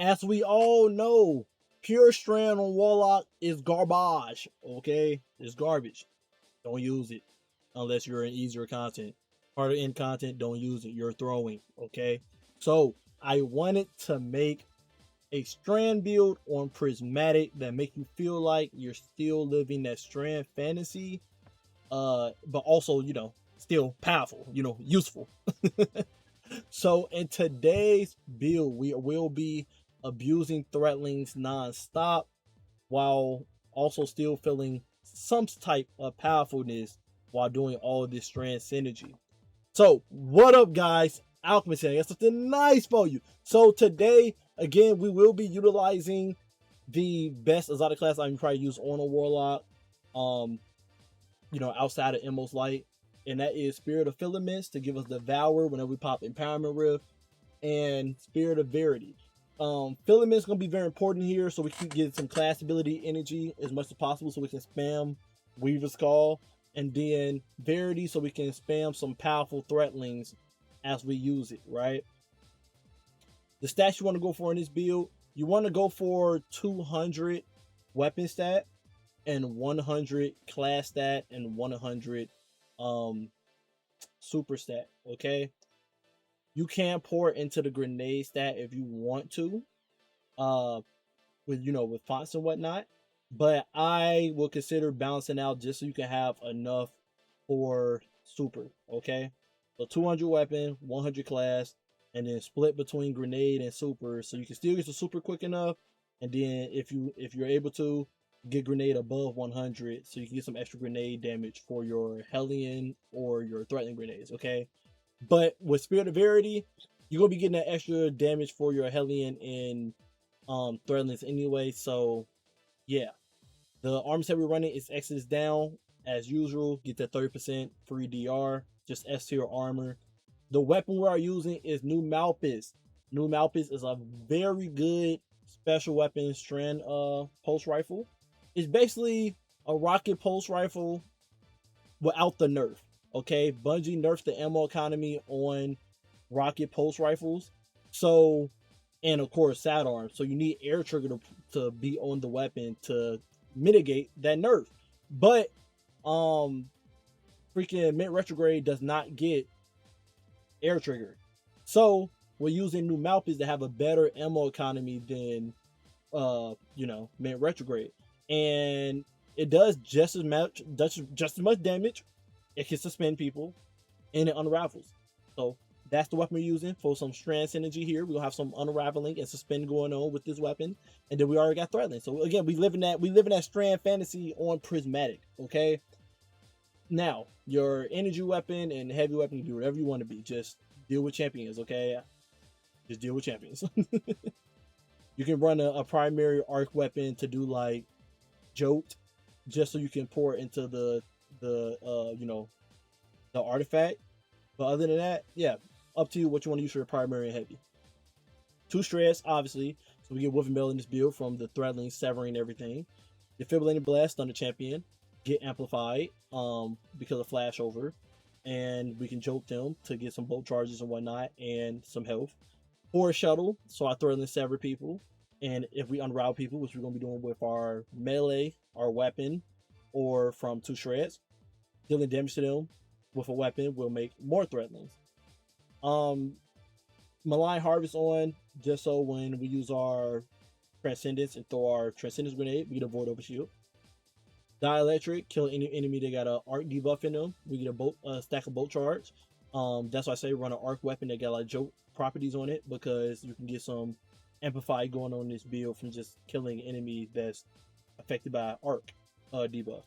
As we all know, pure strand on Warlock is garbage. Okay, it's garbage. Don't use it unless you're in easier content. Harder end content, don't use it. You're throwing. Okay, so I wanted to make a strand build on prismatic that make you feel like you're still living that strand fantasy, but also, still powerful, useful. So in today's build, we will be abusing threatlings non-stop while also still feeling some type of powerfulness while doing all of this strand synergy. So what up, guys? Alchemist here. I got something nice for you. So today, again, we will be utilizing the best exotic class I can probably use on a warlock. Outside of Emos Light, and that is Spirit of Filaments to give us Devour whenever we pop Empowerment Rift, and Spirit of Verity. Filaments gonna be very important here, so we can get some class ability energy as much as possible, so we can spam Weaver's Call, and then Verity, so we can spam some powerful threatlings as we use it. Right. The stats you want to go for in this build, you want to go for 200 weapon stat, and 100 class stat, and 100 super stat. Okay, you can pour into the grenade stat if you want to, with fonts and whatnot, but I will consider balancing out just so you can have enough for super. Okay, so 200 weapon, 100 class, and then split between grenade and super, so you can still get the super quick enough, and then if you're able to get grenade above 100, so you can get some extra grenade damage for your Hellion or your threatening grenades. Okay, but with Spirit of Verity, you're gonna be getting that extra damage for your Hellion and threatenings anyway. So yeah, the armor set we're running is Exodus down as usual. Get that 30% free DR, just S tier armor. The weapon we are using is New Malpus. New Malpus is a very good special weapon strand pulse rifle. It's basically a rocket pulse rifle without the nerf. Okay, Bungie nerfed the ammo economy on rocket pulse rifles. So, and of course, sidearms. So you need air trigger to be on the weapon to mitigate that nerf. But freaking Mint Retrograde does not get air trigger. So we're using New Malpus to have a better ammo economy than Mint Retrograde. And it does just as much damage. It can suspend people, and it unravels. So that's the weapon we're using for some strand synergy here. We'll have some unraveling and suspend going on with this weapon, and then we already got threatening. So again, we live in that strand fantasy on prismatic. Okay. Now your energy weapon and heavy weapon, you do whatever you want to be. Just deal with champions. Okay. Just deal with champions. You can run a primary arc weapon to do like Jolt, just so you can pour into the artifact. But other than that, yeah, up to you what you want to use for your primary and heavy. 2 stress, obviously, so we get Wolf and Bell in this build from the threatening, severing everything. Defibrillating Blast on the champion, get amplified because of flashover, and we can jolt them to get some bolt charges and whatnot and some health. Or shuttle, so I threaten sever people, and if we unravel people, which we're gonna be doing with our melee, our weapon, or from 2 shreds, dealing damage to them with a weapon will make more threatenings. Malign Harvest on, just so when we use our Transcendence and throw our Transcendence grenade, we get a Void Over Shield. Dielectric, kill any enemy that got an arc debuff in them. We get a stack of bolt charge. That's why I say run an arc weapon that got like jolt properties on it, because you can get some amplify going on in this build from just killing enemy that's affected by arc debuff.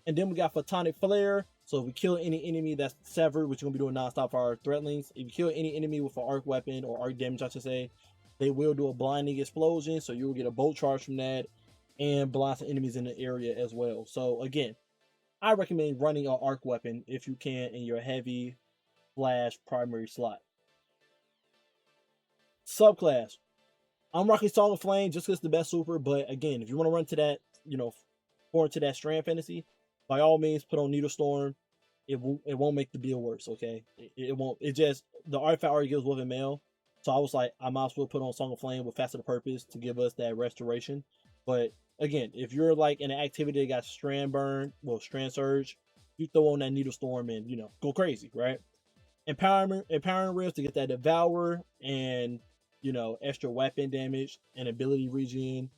And then we got Photonic Flare. So if we kill any enemy that's severed, which we're gonna be doing non-stop for our threatlings, if you kill any enemy with an arc weapon or arc damage, I should say, they will do a blinding explosion. So you will get a bolt charge from that and blind some enemies in the area as well. So again, I recommend running an arc weapon if you can in your heavy flash primary slot. Subclass. I'm rocking Song of Flame just because it's the best super, but again, if you want to run to that, more into that strand fantasy, by all means put on Needle Storm. It won't make the build worse, okay? It won't. It just, the artifact already gives Wolf and Mail, So I was like, I might as well put on Song of Flame with Facet of Purpose to give us that restoration. But again, if you're like in an activity that got Strand Burn, well, Strand Surge, you throw on that Needle Storm and, you know, go crazy, right? Empowering Rift to get that Devour and, you know, extra weapon damage and ability regen.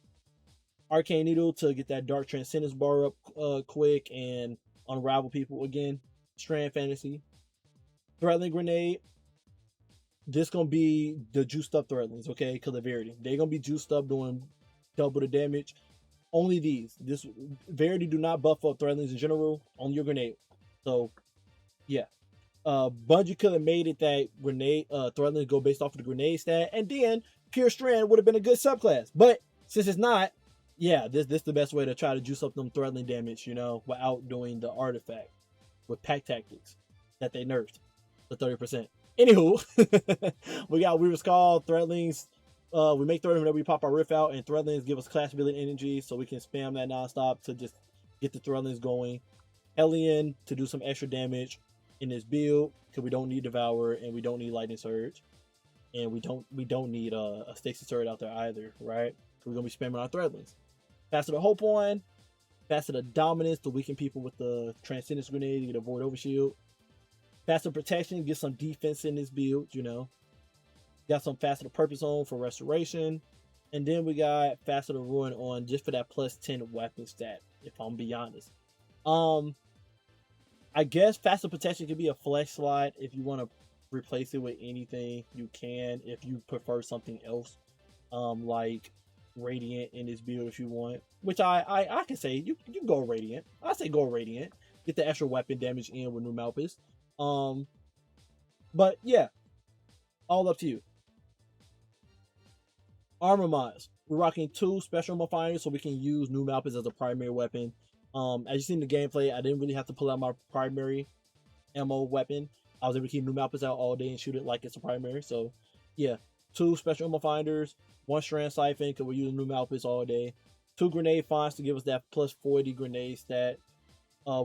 Arcane Needle to get that Dark Transcendence bar up quick and unravel people again. Strand Fantasy. Threatling Grenade. This gonna be the juiced up Threatlings, okay? Because of Verity. They're gonna be juiced up doing double the damage. Only these. This Verity do not buff up Threatlings in general. Only your grenade. So yeah. Bungie could have made it that grenade Threatlings go based off of the grenade stat, and then Pure Strand would have been a good subclass. But since it's not, yeah, this the best way to try to juice up them Threatling damage, you know, without doing the artifact with pack tactics that they nerfed the 30%. Anywho, we got Weaver's Call, Threatlings. We make Threatlings whenever we pop our Rift out, and Threatlings give us class ability energy, so we can spam that nonstop to just get the Threatlings going. Hellion to do some extra damage in this build, because we don't need Devour and we don't need Lightning Surge, and we don't need a Stasis Surge out there either, right? So we're gonna be spamming our Threatlings. Facet of Hope on, Facet of Dominance to weaken people with the Transcendence Grenade to get a Void Overshield. Facet of Protection, get some defense in this build, you know. Got some Facet of Purpose on for restoration. And then we got Facet of Ruin on just for that plus 10 weapon stat, if I'm being honest. I guess Facet of Protection could be a flex slot. If you want to replace it with anything, you can. If you prefer something else, like Radiant in this build if you want. Which I can say, you go Radiant. I say go Radiant. Get the extra weapon damage in with New Malpus. But yeah, all up to you. Armor mods. We're rocking 2 special armor finders so we can use New Malpus as a primary weapon. As you see in the gameplay, I didn't really have to pull out my primary ammo weapon. I was able to keep New Malpus out all day and shoot it like it's a primary. So yeah, 2 special ammo finders, 1 Strand Siphon because we're using New Malpus all day, 2 grenade fonts to give us that plus 40 grenade stat.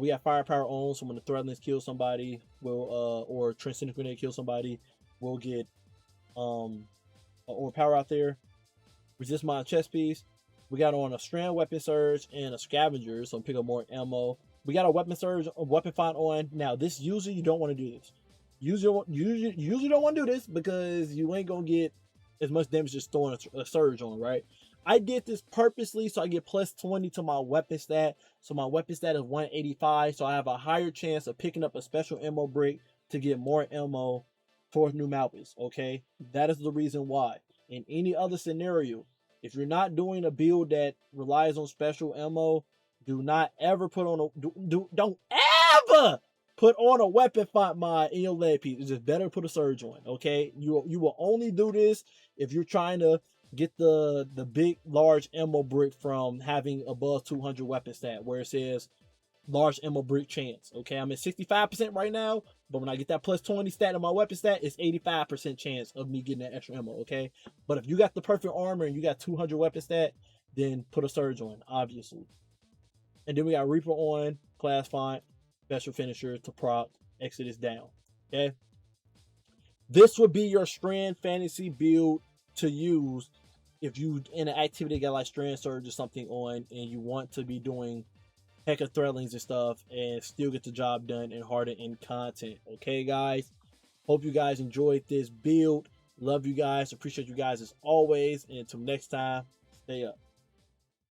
We got Firepower on, so when the Threatlings kill somebody, or Transcendent Grenade kill somebody, we'll get Overpower out there. Resist Mod chest piece. We got on a Strand Weapon Surge and a Scavenger, so pick up more ammo. We got a Weapon Surge, a Weapon Font on. Now, this usually you don't want to do this. Usually don't want to do this because you ain't gonna get as much damage just throwing a Surge on, right? I did this purposely so I get plus 20 to my weapon stat. So my weapon stat is 185. So I have a higher chance of picking up a special ammo brick to get more ammo towards New Malpus. Okay, that is the reason why. In any other scenario, if you're not doing a build that relies on special ammo, do not ever put on don't ever put on a weapon font mod in your leg piece. It's just better to put a Surge on. Okay, you will only do this if you're trying to get the big large ammo brick from having above 200 weapon stat where it says large ammo brick chance. Okay, I'm at 65% right now, but when I get that plus 20 stat on my weapon stat, it's 85% chance of me getting that extra ammo. Okay, but if you got the perfect armor and you got 200 weapon stat, then put a Surge on, obviously. And then we got Reaper on, class font, special finisher to proc, Exodus down. Okay, this would be your Strand Fantasy build to use if you in an activity got like Strand Surge or something on and you want to be doing heck of Threatlings and stuff and still get the job done and harden in content. Okay, guys, hope you guys enjoyed this build. Love you guys, appreciate you guys as always, and until next time, stay up.